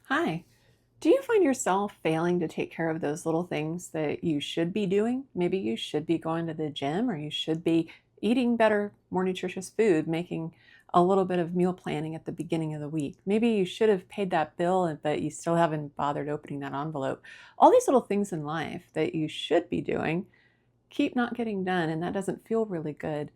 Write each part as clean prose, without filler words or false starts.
Hi. Do you find yourself failing to take care of those little things that you should be doing? Maybe you should be going to the gym, or you should be eating better, more nutritious food, making a little bit of meal planning at the beginning of the week. Maybe you should have paid that bill, but you still haven't bothered opening that envelope. All these little things in life that you should be doing keep not getting done, and that doesn't feel really good.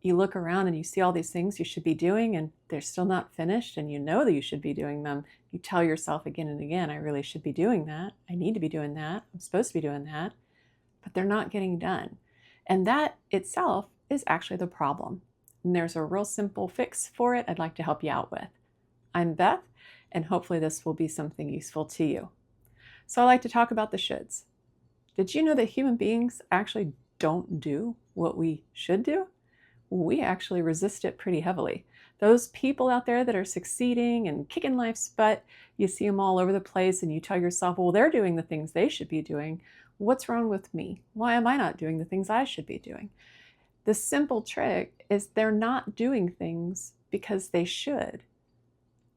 You look around and you see all these things you should be doing, and they're still not finished, and you know that you should be doing them. You tell yourself again and again, I really should be doing that. I need to be doing that. I'm supposed to be doing that, but they're not getting done. And that itself is actually the problem. And there's a real simple fix for it I'd like to help you out with. I'm Beth, and hopefully this will be something useful to you. So I like to talk about the shoulds. Did you know that human beings actually don't do what we should do? We actually resist it pretty heavily. Those people out there that are succeeding and kicking life's butt, you see them all over the place, and you tell yourself, well, they're doing the things they should be doing. What's wrong with me? Why am I not doing the things I should be doing? The simple trick is they're not doing things because they should.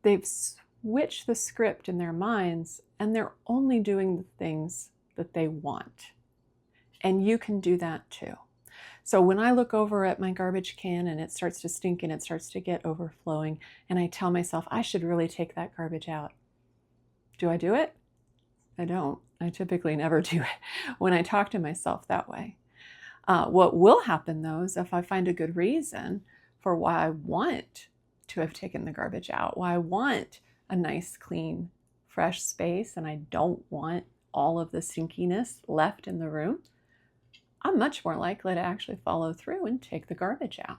They've switched the script in their minds, and they're only doing the things that they want. And you can do that too. So when I look over at my garbage can and it starts to stink and it starts to get overflowing, and I tell myself, I should really take that garbage out. Do I do it? I don't. I typically never do it when I talk to myself that way. What will happen though is if I find a good reason for why I want to have taken the garbage out, why I want a nice, clean, fresh space, and I don't want all of the stinkiness left in the room, I'm much more likely to actually follow through and take the garbage out.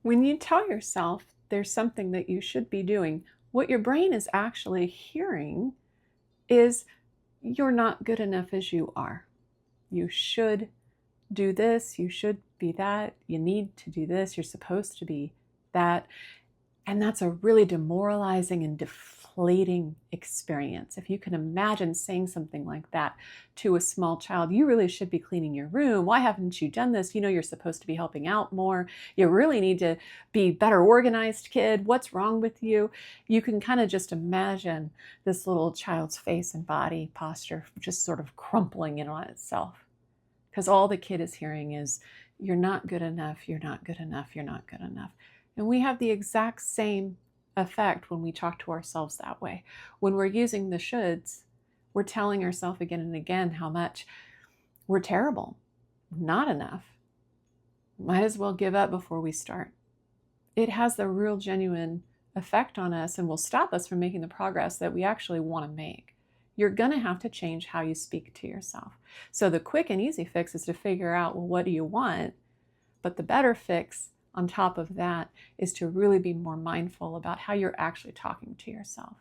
When you tell yourself there's something that you should be doing, what your brain is actually hearing is you're not good enough as you are. You should do this, you should be that, you need to do this, you're supposed to be that. And that's a really demoralizing and deflating experience. If you can imagine saying something like that to a small child, you really should be cleaning your room. Why haven't you done this? You know, you're supposed to be helping out more. You really need to be better organized, kid. What's wrong with you? You can kind of just imagine this little child's face and body posture just sort of crumpling in on itself. Because all the kid is hearing is, you're not good enough, you're not good enough, you're not good enough. And we have the exact same effect when we talk to ourselves that way. When we're using the shoulds, we're telling ourselves again and again how much we're terrible, not enough. Might as well give up before we start. It has the real genuine effect on us and will stop us from making the progress that we actually want to make. You're going to have to change how you speak to yourself. So the quick and easy fix is to figure out, well, what do you want? But the better fix on top of that is to really be more mindful about how you're actually talking to yourself.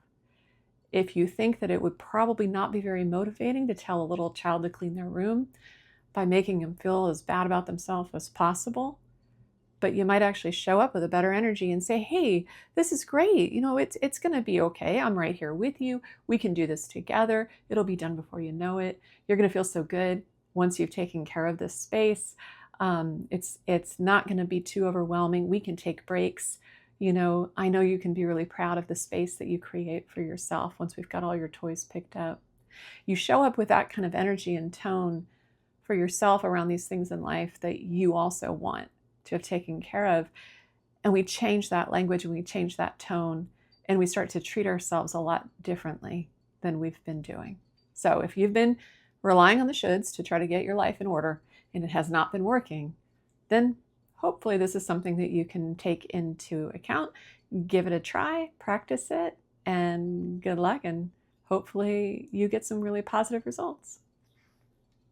If you think that it would probably not be very motivating to tell a little child to clean their room by making them feel as bad about themselves as possible, but you might actually show up with a better energy and say, hey, this is great. You know, it's going to be okay. I'm right here with you. We can do this together. It'll be done before you know it. You're going to feel so good once you've taken care of this space. It's not going to be too overwhelming. We can take breaks. You know, I know you can be really proud of the space that you create for yourself once we've got all your toys picked up. You show up with that kind of energy and tone for yourself around these things in life that you also want to have taken care of. And we change that language and we change that tone, and we start to treat ourselves a lot differently than we've been doing. So if you've been relying on the shoulds to try to get your life in order and it has not been working, then hopefully this is something that you can take into account, give it a try, practice it, and good luck, and hopefully you get some really positive results.